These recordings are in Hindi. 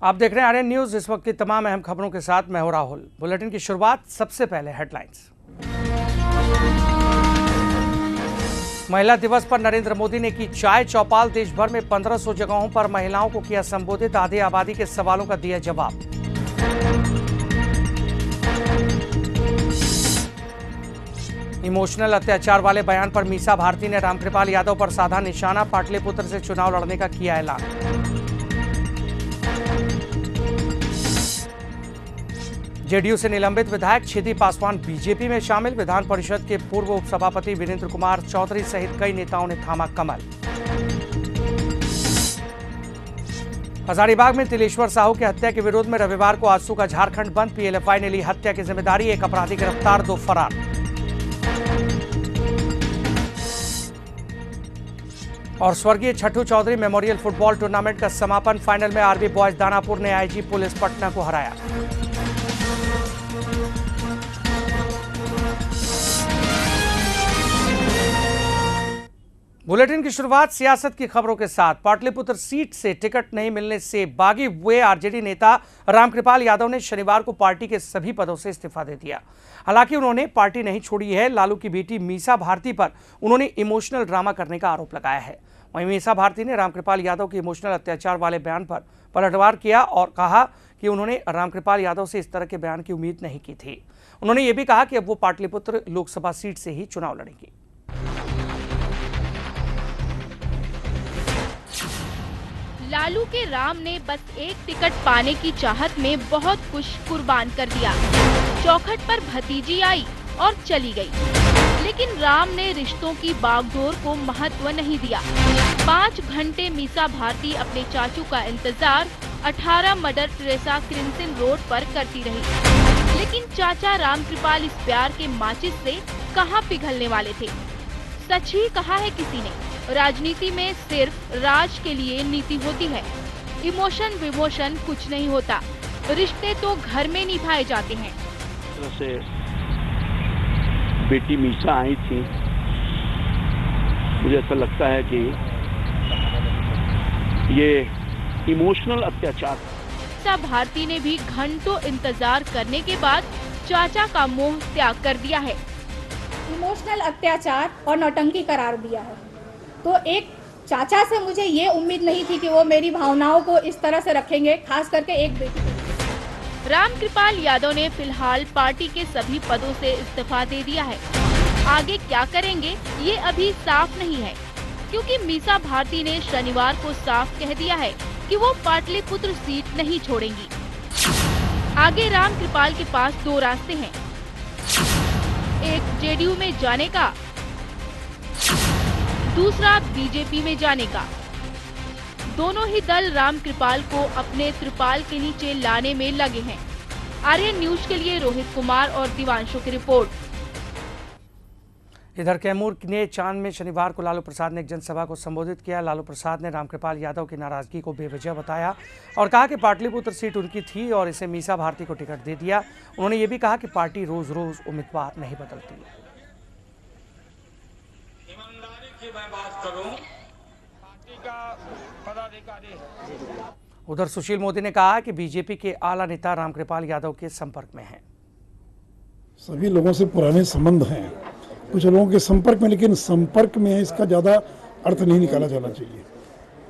आप देख रहे हैं आर्यन न्यूज। इस वक्त की तमाम अहम खबरों के साथ मैं हूं राहुल। बुलेटिन की शुरुआत सबसे पहले हेडलाइंस। महिला दिवस पर नरेंद्र मोदी ने की चाय चौपाल। देश भर में 1500 जगहों पर महिलाओं को किया संबोधित। आधी आबादी के सवालों का दिया जवाब। इमोशनल अत्याचार वाले बयान पर मीसा भारती ने रामकृपाल यादव पर साधा निशाना। पाटलिपुत्र से चुनाव लड़ने का किया ऐलान। जेडीयू से निलंबित विधायक छिदी पासवान बीजेपी में शामिल। विधान परिषद के पूर्व उपसभापति वीरेंद्र कुमार चौधरी सहित कई नेताओं ने थामा कमल। हजारीबाग में तिलेश्वर साहू की हत्या के विरोध में रविवार को आजसू का झारखंड बंद। पीएलएफआई ने ली हत्या की जिम्मेदारी। एक अपराधी गिरफ्तार, 2 फरार। और स्वर्गीय छठू चौधरी मेमोरियल फुटबॉल टूर्नामेंट का समापन। फाइनल में आरबी बॉयज दानापुर ने आईजी पुलिस पटना को हराया। बुलेटिन की शुरुआत सियासत की खबरों के साथ। पाटलिपुत्र सीट से टिकट नहीं मिलने से बागी हुए आरजेडी नेता रामकृपाल यादव ने शनिवार को पार्टी के सभी पदों से इस्तीफा दे दिया। हालांकि उन्होंने पार्टी नहीं छोड़ी है। लालू की बेटी मीसा भारती पर उन्होंने इमोशनल ड्रामा करने का आरोप लगाया है। वहीं मीसा भारती ने रामकृपाल यादव के इमोशनल अत्याचार वाले बयान पर पलटवार किया और कहा कि उन्होंने रामकृपाल यादव से इस तरह के बयान की उम्मीद नहीं की थी। उन्होंने ये भी कहा कि अब वो पाटलिपुत्र लोकसभा सीट से ही चुनाव लड़ेंगी। लालू के राम ने बस एक टिकट पाने की चाहत में बहुत कुछ कुर्बान कर दिया। चौखट पर भतीजी आई और चली गई, लेकिन राम ने रिश्तों की बागडोर को महत्व नहीं दिया। 5 घंटे मीसा भारती अपने चाचू का इंतजार 18 मदर टेरेसा क्रिंसन रोड पर करती रही, लेकिन चाचा रामकृपाल इस प्यार के माचिस से कहां पिघलने वाले थे। सच ही कहा है किसी ने, राजनीति में सिर्फ राज के लिए नीति होती है। इमोशन विमोशन कुछ नहीं होता, रिश्ते तो घर में निभाए जाते हैं। से बेटी मीसा आई थी, मुझे ऐसा लगता है कि ये इमोशनल अत्याचार। मीसा भारती ने भी घंटों इंतजार करने के बाद चाचा का मोह त्याग कर दिया है। इमोशनल अत्याचार और नौटंकी करार दिया है। तो एक चाचा से मुझे ये उम्मीद नहीं थी कि वो मेरी भावनाओं को इस तरह से रखेंगे, खास करके एक बेटी को। रामकृपाल यादव ने फिलहाल पार्टी के सभी पदों से इस्तीफा दे दिया है। आगे क्या करेंगे ये अभी साफ नहीं है, क्योंकि मीसा भारती ने शनिवार को साफ कह दिया है कि वो पाटलिपुत्र सीट नहीं छोड़ेंगी। आगे रामकृपाल के पास 2 रास्ते हैं, एक जेडीयू में जाने का, दूसरा बीजेपी में जाने का। दोनों ही दल रामकृपाल को अपने त्रिपाल के नीचे लाने में लगे हैं। आर्यन न्यूज के लिए रोहित कुमार और दिवांशु की रिपोर्ट। इधर कैमूर ने चांद में शनिवार को लालू प्रसाद ने एक जनसभा को संबोधित किया। लालू प्रसाद ने रामकृपाल यादव की नाराजगी को बेवजह बताया और कहा कि पाटलिपुत्र सीट उनकी थी और इसे मीसा भारती को टिकट दे दिया। उन्होंने ये भी कहा कि पार्टी रोज रोज उम्मीदवार नहीं बदलती। मैं बात करूं, पार्टी का पदाधिकारी। उधर सुशील मोदी ने कहा कि बीजेपी के आला नेता रामकृपाल यादव के संपर्क में हैं। सभी लोगों से पुराने संबंध हैं, कुछ लोगों के संपर्क में, लेकिन संपर्क में है इसका ज़्यादा अर्थ नहीं निकाला जाना चाहिए।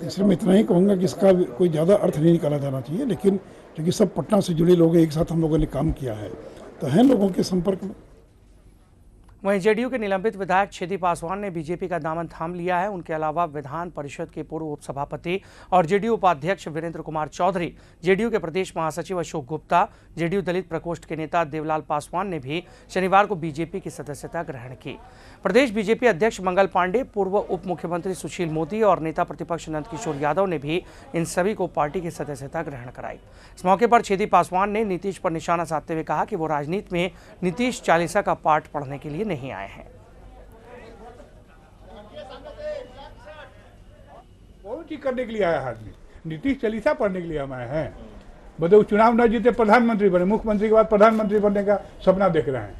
इसलिए मैं इतना ही कहूँगा कि इसका कोई ज़्यादा अर्थ नहीं निकाला जाना चाहिए, लेकिन क्योंकि सब पटना से जुड़े लोग एक साथ हम लोगों ने काम किया है, तो हैं लोगों के संपर्क में। वहीं जेडीयू के निलंबित विधायक छिदी पासवान ने बीजेपी का दामन थाम लिया है। उनके अलावा विधान परिषद के पूर्व उपसभापति और जेडीयू उपाध्यक्ष वीरेंद्र कुमार चौधरी, जेडीयू के प्रदेश महासचिव अशोक गुप्ता, जेडीयू दलित प्रकोष्ठ के नेता देवलाल पासवान ने भी शनिवार को बीजेपी की सदस्यता ग्रहण की। प्रदेश बीजेपी अध्यक्ष मंगल पांडे, पूर्व उप मुख्यमंत्री सुशील मोदी और नेता प्रतिपक्ष नंदकिशोर यादव ने भी इन सभी को पार्टी की सदस्यता ग्रहण कराई। इस मौके पर छिदी पासवान ने नीतीश पर निशाना साधते हुए कहा कि वो राजनीति में नीतीश चालीसा का पाठ पढ़ने के लिए नहीं आए हैं। बहुत चीज करने के लिए आया आदमी, नीतीश चालीसा पढ़ने के लिए हम आए हैं। बदले चुनाव न जीते प्रधानमंत्री बने, मुख्यमंत्री के बाद प्रधानमंत्री बनने का सपना देख रहे हैं।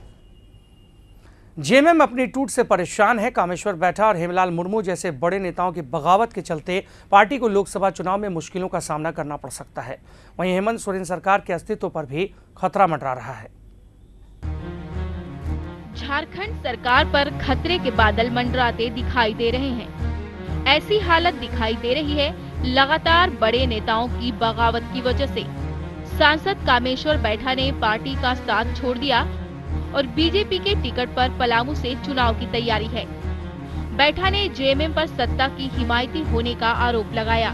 जेएमएम अपनी टूट से परेशान है। कामेश्वर बैठा और हेमलाल मुर्मू जैसे बड़े नेताओं की बगावत के चलते पार्टी को लोकसभा चुनाव में मुश्किलों का सामना करना पड़ सकता है। वहीं हेमंत सोरेन सरकार के अस्तित्व पर भी खतरा मंडरा रहा है। झारखंड सरकार पर खतरे के बादल मंडराते दिखाई दे रहे हैं। ऐसी हालत दिखाई दे रही है लगातार बड़े नेताओं की बगावत की वजह से। सांसद कामेश्वर बैठा ने पार्टी का साथ छोड़ दिया और बीजेपी के टिकट पर पलामू से चुनाव की तैयारी है। बैठा ने जेएमएम पर सत्ता की हिमायती होने का आरोप लगाया।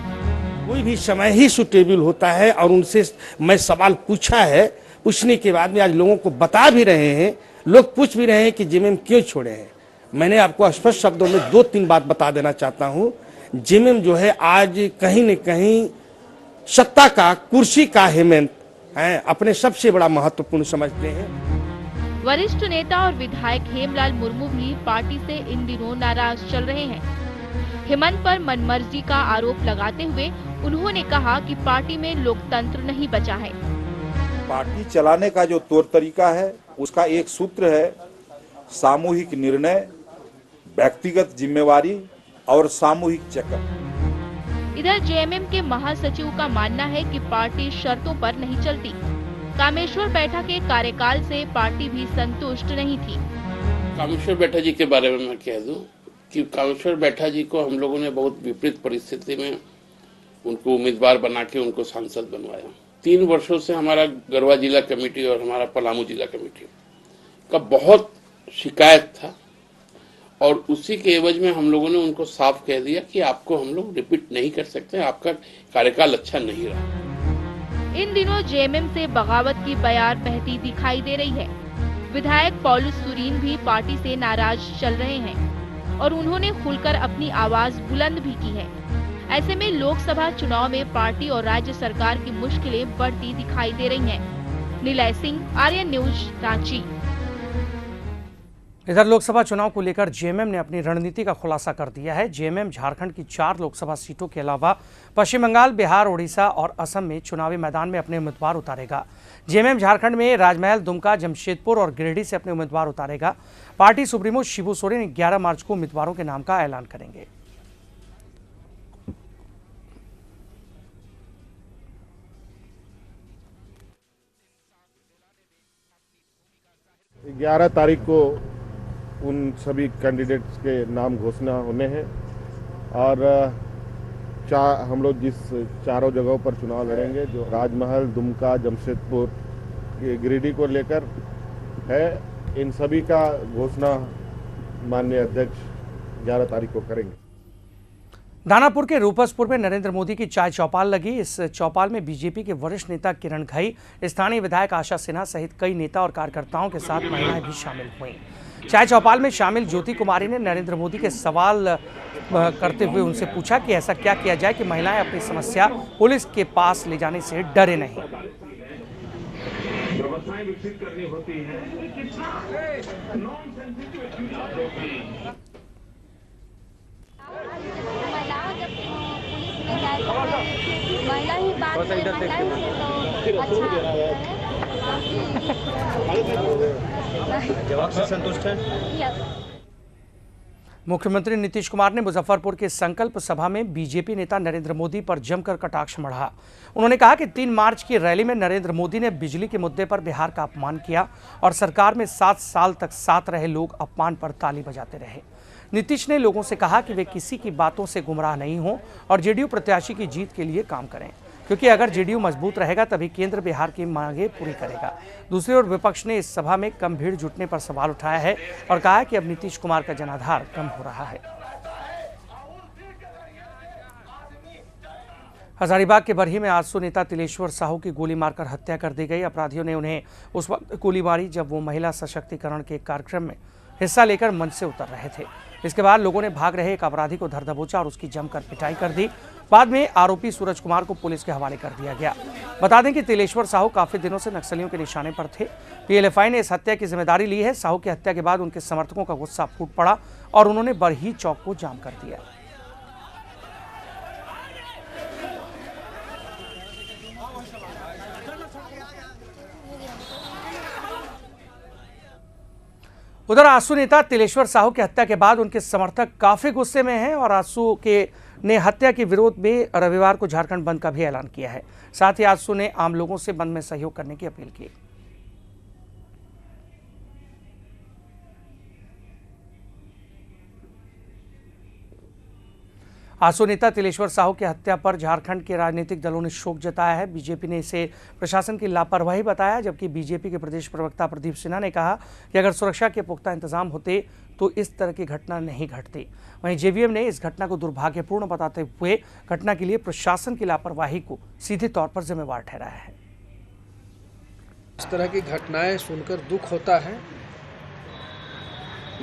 कोई भी समय ही सुटेबल होता है और उनसे मैं सवाल पूछा है, पूछने के बाद में आज लोगों को बता भी रहे हैं, लोग पूछ भी रहे हैं कि जेएमएम क्यों छोड़े हैं। मैंने आपको स्पष्ट शब्दों में 2-3 बात बता देना चाहता हूं। जेएमएम जो है आज कहीं न कहीं सत्ता का, कुर्सी का हेमंत है, अपने सबसे बड़ा महत्वपूर्ण समझते हैं। वरिष्ठ नेता और विधायक हेमलाल मुर्मू भी पार्टी से इन दिनों नाराज चल रहे हैं। हेमंत पर मनमर्जी का आरोप लगाते हुए उन्होंने कहा कि पार्टी में लोकतंत्र नहीं बचा है। पार्टी चलाने का जो तौर तरीका है उसका एक सूत्र है सामूहिक निर्णय, व्यक्तिगत जिम्मेवारी और सामूहिक चक्र। इधर जेएमएम के महासचिव का मानना है कि पार्टी शर्तों पर नहीं चलती। कामेश्वर बैठा के कार्यकाल से पार्टी भी संतुष्ट नहीं थी। कामेश्वर बैठा जी के बारे में मैं कह दूं कि कामेश्वर बैठा जी को हम लोगों ने बहुत विपरीत परिस्थिति में उनको उम्मीदवार बना के उनको सांसद बनवाया। 3 वर्षों से हमारा गढ़वा जिला कमेटी और हमारा पलामू जिला कमेटी का बहुत शिकायत था और उसी के एवज में हम लोगों ने उनको साफ कह दिया कि आपको हम लोग रिपीट नहीं कर सकते, आपका कार्यकाल अच्छा नहीं रहा। इन दिनों जेएमएम से बगावत की बयार बहती दिखाई दे रही है। विधायक पौलुस सुरीन भी पार्टी से नाराज चल रहे हैं और उन्होंने खुलकर अपनी आवाज बुलंद भी की है। ऐसे में लोकसभा चुनाव में पार्टी और राज्य सरकार की मुश्किलें बढ़ती दिखाई दे रही हैं। निलय सिंह, आर्यन न्यूज, रांची। इधर लोकसभा चुनाव को लेकर जेएमएम ने अपनी रणनीति का खुलासा कर दिया है। जेएमएम झारखंड की 4 लोकसभा सीटों के अलावा पश्चिम बंगाल, बिहार, ओडिशा और असम में चुनावी मैदान में अपने उम्मीदवार उतारेगा। जेएमएम झारखंड में राजमहल, दुमका, जमशेदपुर और गिरिडीह से अपने उम्मीदवार उतारेगा। पार्टी सुप्रीमो शिबू सोरेन 11 मार्च को उम्मीदवारों के नाम का ऐलान करेंगे। 11 तारीख को उन सभी कैंडिडेट्स के नाम घोषणा होने हैं और हम लोग जिस चारों जगहों पर चुनाव लड़ेंगे, जो राजमहल, दुमका, जमशेदपुर, गिरिडीह को लेकर है, इन सभी का घोषणा माननीय अध्यक्ष 11 तारीख को करेंगे। दानापुर के रूपसपुर में नरेंद्र मोदी की चाय चौपाल लगी। इस चौपाल में बीजेपी के वरिष्ठ नेता किरण घई, स्थानीय विधायक आशा सिन्हा सहित कई नेता और कार्यकर्ताओं के साथ महिलाएं भी शामिल हुईं। चाय चौपाल में शामिल ज्योति कुमारी ने नरेंद्र मोदी के सवाल करते हुए उनसे पूछा कि ऐसा क्या किया जाए कि महिलाएं अपनी समस्या पुलिस के पास ले जाने से डरे नहीं। व्यवस्थाएं विकसित करनी होती है। महिला ही बात जवाब से संतुष्ट है। मुख्यमंत्री नीतीश कुमार ने मुजफ्फरपुर के संकल्प सभा में बीजेपी नेता नरेंद्र मोदी पर जमकर कटाक्ष मढ़ा। उन्होंने कहा कि 3 मार्च की रैली में नरेंद्र मोदी ने बिजली के मुद्दे पर बिहार का अपमान किया और सरकार में 7 साल तक साथ रहे लोग अपमान पर ताली बजाते रहे। नीतीश ने लोगों से कहा कि वे किसी की बातों से गुमराह नहीं हों और जेडीयू प्रत्याशी की जीत के लिए काम करें, क्योंकि अगर जेडीयू मजबूत रहेगा तभी केंद्र बिहार की मांगें पूरी करेगा। दूसरी ओर विपक्ष ने इस सभा में कम भीड़ जुटने पर सवाल उठाया है और कहा कि अब नीतीश कुमार का जनाधार कम हो रहा है। हजारीबाग के बरही में आजसू नेता तिलेश्वर साहू की गोली मारकर हत्या कर दी गई। अपराधियों ने उन्हें उस वक्त गोली मारी जब वो महिला सशक्तिकरण के कार्यक्रम में हिस्सा लेकर मंच से उतर रहे थे। इसके बाद लोगों ने भाग रहे एक अपराधी को धर दबोचा और उसकी जमकर पिटाई कर दी। बाद में आरोपी सूरज कुमार को पुलिस के हवाले कर दिया गया। बता दें कि तिलेश्वर साहू काफी दिनों से नक्सलियों के निशाने पर थे। पीएलएफआई ने इस हत्या की जिम्मेदारी ली है। साहू की हत्या के बाद उनके समर्थकों का गुस्सा फूट पड़ा और उन्होंने बरही चौक को जाम कर दिया। उधर आसू नेता तिलेश्वर साहू की हत्या के बाद उनके समर्थक काफी गुस्से में हैं और आसू के ने हत्या के विरोध में रविवार को झारखंड बंद का भी ऐलान किया है। साथ ही आसू ने आम लोगों से बंद में सहयोग करने की अपील की। आसू नेता तिलेश्वर साहू की हत्या पर झारखंड के राजनीतिक दलों ने शोक जताया है। बीजेपी ने इसे प्रशासन की लापरवाही बताया, जबकि बीजेपी के प्रदेश प्रवक्ता प्रदीप सिन्हा ने कहा कि अगर सुरक्षा के पुख्ता इंतजाम होते तो इस तरह की घटना नहीं घटती। वहीं जेवीएम ने इस घटना को दुर्भाग्यपूर्ण बताते हुए घटना के लिए प्रशासन की लापरवाही को सीधे तौर पर जिम्मेवार ठहराया है। इस तरह की घटनाएं सुनकर दुख होता है।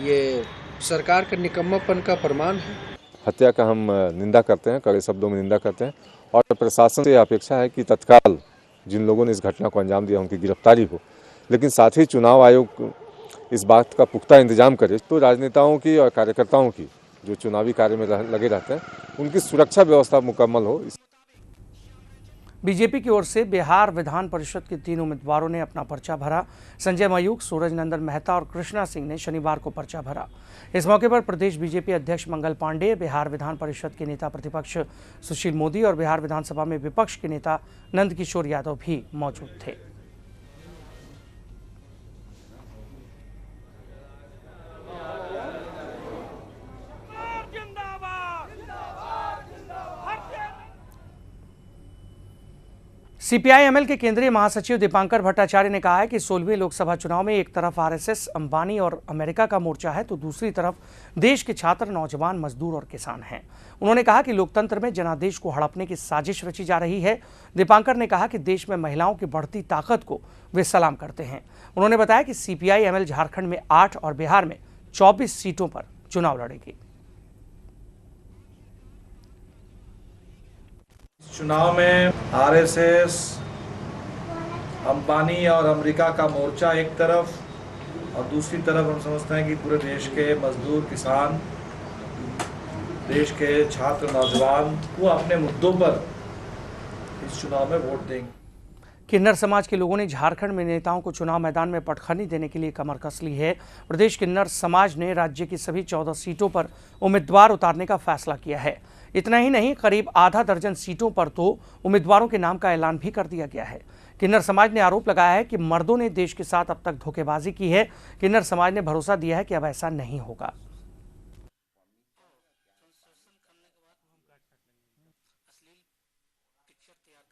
ये सरकार के निकम्मापन का प्रमाण है। हत्या का हम निंदा करते हैं, कड़े शब्दों में निंदा करते हैं और प्रशासन से अपेक्षा है कि तत्काल जिन लोगों ने इस घटना को अंजाम दिया उनकी गिरफ्तारी हो, लेकिन साथ ही चुनाव आयोग इस बात का पुख्ता इंतजाम करे तो राजनेताओं की और कार्यकर्ताओं की जो चुनावी कार्य में लगे रहते हैं उनकी सुरक्षा व्यवस्था मुकम्मल हो। बीजेपी की ओर से बिहार विधान परिषद के 3 उम्मीदवारों ने अपना पर्चा भरा। संजय मयूख, सूरज नंदन मेहता और कृष्णा सिंह ने शनिवार को पर्चा भरा। इस मौके पर प्रदेश बीजेपी अध्यक्ष मंगल पांडे, बिहार विधान परिषद के नेता प्रतिपक्ष सुशील मोदी और बिहार विधानसभा में विपक्ष के नेता नंदकिशोर यादव भी मौजूद थे। सीपीआई-एमएल के केंद्रीय महासचिव दीपांकर भट्टाचार्य ने कहा है कि 16वीं लोकसभा चुनाव में एक तरफ आरएसएस, अंबानी और अमेरिका का मोर्चा है तो दूसरी तरफ देश के छात्र, नौजवान, मजदूर और किसान हैं। उन्होंने कहा कि लोकतंत्र में जनादेश को हड़पने की साजिश रची जा रही है। दीपांकर ने कहा कि देश में महिलाओं की बढ़ती ताकत को वे सलाम करते हैं। उन्होंने बताया कि सीपीआई-एमएल झारखंड में 8 और बिहार में 24 सीटों पर चुनाव लड़ेगी। चुनाव में आरएसएस, अंबानी और अमेरिका का मोर्चा एक तरफ और दूसरी तरफ हम समझते हैं कि पूरे देश के मजदूर, किसान, देश के छात्र, नौजवान वो अपने मुद्दों पर इस चुनाव में वोट देंगे। किन्नर समाज के लोगों ने झारखंड में नेताओं को चुनाव मैदान में पटखनी देने के लिए कमर कस ली है। प्रदेश किन्नर समाज ने राज्य की सभी 14 सीटों पर उम्मीदवार उतारने का फैसला किया है। इतना ही नहीं, करीब आधा दर्जन सीटों पर तो उम्मीदवारों के नाम का ऐलान भी कर दिया गया है। किन्नर समाज ने आरोप लगाया है कि मर्दों ने देश के साथ अब तक धोखेबाजी की है। किन्नर समाज ने भरोसा दिया है कि अब ऐसा नहीं होगा।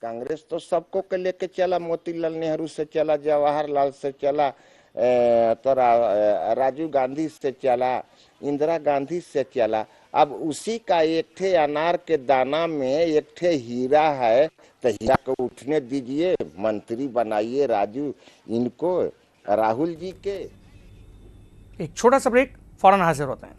कांग्रेस तो सबको के लेके चला, मोतीलाल नेहरू से चला, जवाहरलाल से चला, तो राजीव गांधी से चला, इंदिरा गांधी से चला। अब उसी का एक ठे अनार के दाना में एक ठे हीरा है, तो हीरा को उठने दीजिए, मंत्री बनाइए राजू इनको, राहुल जी के। एक छोटा सा ब्रेक, फौरन हाजिर होते हैं।